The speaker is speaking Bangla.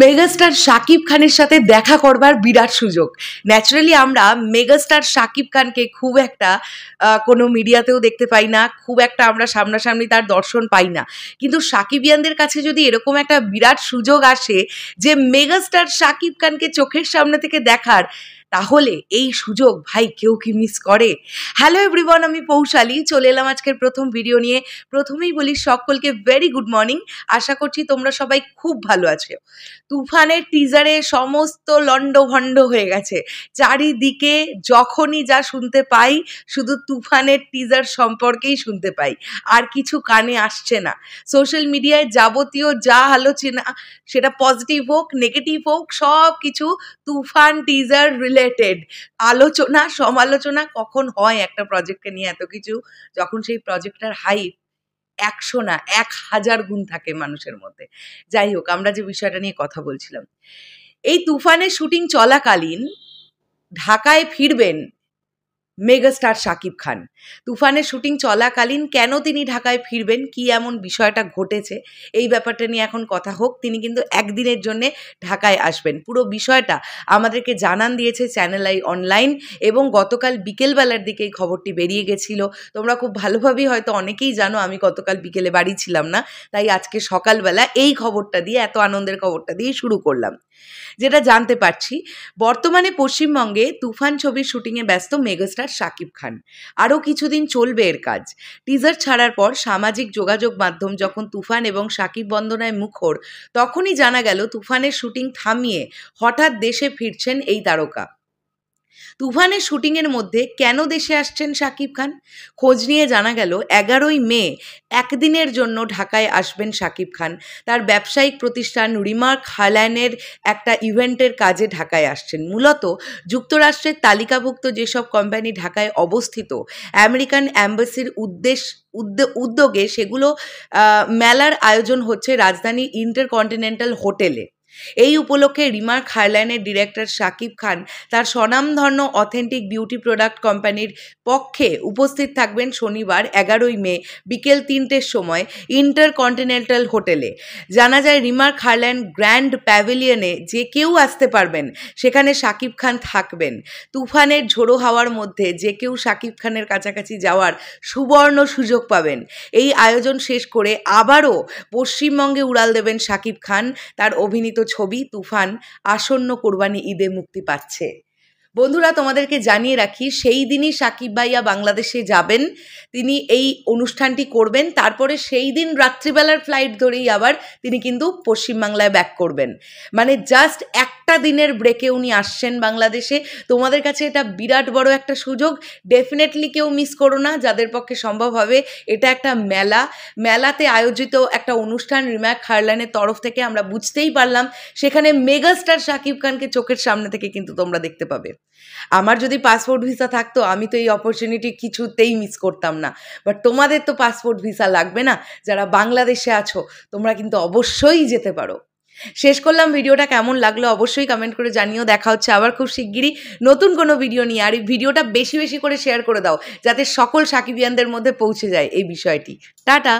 মেগাস্টার শাকিব খানের সাথে দেখা করবার বিরাট সুযোগ। ন্যাচারালি আমরা মেগাস্টার শাকিব খানকে খুব একটা কোনো মিডিয়াতেও দেখতে পাই না, খুব একটা আমরা সামনাসামনি তার দর্শন পাই না। কিন্তু শাকিবিয়ানদের কাছে যদি এরকম একটা বিরাট সুযোগ আসে যে মেগাস্টার শাকিব খানকে চোখের সামনে থেকে দেখার, তাহলে এই সুযোগ ভাই কেউ কি মিস করে? হ্যালো এভরিওয়ান, আমি পৌশালী চলে এলাম আজকের প্রথম ভিডিও নিয়ে। প্রথমেই বলি সকলকে ভেরি গুড মর্নিং। আশা করছি তোমরা সবাই খুব ভালো আছো। তুফানের টিজারে সমস্ত লন্ডভন্ড হয়ে গেছে, চারিদিকে যখনই যা শুনতে পাই শুধু তুফানের টিজার সম্পর্কেই শুনতে পাই, আর কিছু কানে আসছে না। সোশ্যাল মিডিয়ায় যাবতীয় যা আলোচনা, সেটা পজিটিভ হোক নেগেটিভ হোক, সব কিছু তুফান টিজার রিলেটেড আলোচনা সমালোচনা। কখন হয় একটা প্রজেক্টকে নিয়ে এত কিছু, যখন সেই প্রজেক্টটার হাইপ 100 না 1000 গুণ থাকে মানুষের মধ্যে। যাই হোক, আমরা যে বিষয়টা নিয়ে কথা বলছিলাম, এই তুফানের শুটিং চলাকালীন ঢাকায় ফিরবেন মেগাস্টার শাকিব খান। তুফানের শুটিং চলাকালীন কেন তিনি ঢাকায় ফিরবেন, কি এমন বিষয়টা ঘটেছে, এই ব্যাপারটা নিয়ে এখন কথা হোক। তিনি কিন্তু একদিনের জন্যে ঢাকায় আসবেন, পুরো বিষয়টা আমাদেরকে জানান দিয়েছে চ্যানেল আই অনলাইন, এবং গতকাল বিকেলবেলার দিকে এই খবরটি বেরিয়ে গেছিল। তোমরা খুব ভালোভাবেই হয়তো অনেকেই জানো, আমি গতকাল বিকেলে বাড়ি ছিলাম না, তাই আজকে সকালবেলা এই খবরটা দিয়ে, এত আনন্দের খবরটা দিয়ে শুরু করলাম। যেটা জানতে পারছি, বর্তমানে পশ্চিমবঙ্গে তুফান ছবির শুটিংয়ে ব্যস্ত মেগাস্টার শাকিব খান। আরও কিছুদিন চলবে এর কাজ। টিজার ছাড়ার পর সামাজিক যোগাযোগ মাধ্যম যখন তুফান এবং শাকিব বন্দনায় মুখর, তখনই জানা গেল তুফানের শুটিং থামিয়ে হঠাৎ দেশে ফিরছেন এই তারকা। তুফানের শুটিংয়ের মধ্যে কেন দেশে আসছেন শাকিব খান? খোঁজ নিয়ে জানা গেল 11ই মে একদিনের জন্য ঢাকায় আসবেন শাকিব খান। তার ব্যবসায়িক প্রতিষ্ঠান রিমার্ক হাইল্যান্ডের একটা ইভেন্টের কাজে ঢাকায় আসছেন। মূলত যুক্তরাষ্ট্রের তালিকাভুক্ত যেসব কোম্পানি ঢাকায় অবস্থিত, আমেরিকান অ্যাম্বাসির উদ্যোগে সেগুলো মেলার আয়োজন হচ্ছে রাজধানী ইন্টারকন্টিনেন্টাল হোটেলে। এই উপলক্ষে রিমার্ক হাইল্যান্ডের ডিরেক্টর শাকিব খান তার স্বনামধন্য অথেন্টিক বিউটি প্রোডাক্ট কোম্পানির পক্ষে উপস্থিত থাকবেন শনিবার 11ই মে বিকেল 3টের সময় ইন্টারকন্টিনেন্টাল হোটেলে। জানা যায় রিমার্ক হাইল্যান্ড গ্র্যান্ড প্যাভিলিয়নে যে কেউ আসতে পারবেন, সেখানে শাকিব খান থাকবেন। তুফানের ঝোড়ো হাওয়ার মধ্যে যে কেউ শাকিব খানের কাছাকাছি যাওয়ার সুবর্ণ সুযোগ পাবেন। এই আয়োজন শেষ করে আবারও পশ্চিমবঙ্গে উড়াল দেবেন শাকিব খান। তার অভিনীত ছবি তুফান আসন্ন কোরবানি ঈদে মুক্তি পাচ্ছে। বন্ধুরা, তোমাদেরকে জানিয়ে রাখি, সেই দিনই শাকিব ভাইয়া বাংলাদেশে যাবেন, তিনি এই অনুষ্ঠানটি করবেন, তারপরে সেই দিন রাত্রিবেলার ফ্লাইট ধরেই আবার তিনি কিন্তু পশ্চিমবাংলায় ব্যাক করবেন। মানে জাস্ট একটা দিনের ব্রেকে উনি আসছেন বাংলাদেশে। তোমাদের কাছে এটা বিরাট বড় একটা সুযোগ, ডেফিনেটলি কেউ মিস করো না যাদের পক্ষে সম্ভব হবে। এটা একটা মেলাতে আয়োজিত একটা অনুষ্ঠান রিমার্ক হাইল্যান্ডের তরফ থেকে। আমরা বুঝতেই পারলাম সেখানে মেগাস্টার শাকিব খানকে চোখের সামনে থেকে কিন্তু তোমরা দেখতে পাবে। আমার যদি পাসপোর্ট ভিসা থাকতো, আমি তো এই অপরচুনিটি কিছুতেই মিস করতাম না। বাট তোমাদের তো পাসপোর্ট ভিসা লাগবে না, যারা বাংলাদেশে আছো তোমরা কিন্তু অবশ্যই যেতে পারো। শেষ করলাম ভিডিওটা, কেমন লাগলো অবশ্যই কমেন্ট করে জানিও। দেখা হচ্ছে আবার খুব শিগগিরই নতুন কোনো ভিডিও নিয়ে। আর এই ভিডিওটা বেশি বেশি করে শেয়ার করে দাও, যাতে সকল সাকিবিয়ানদের মধ্যে পৌঁছে যায় এই বিষয়টি। টাটা।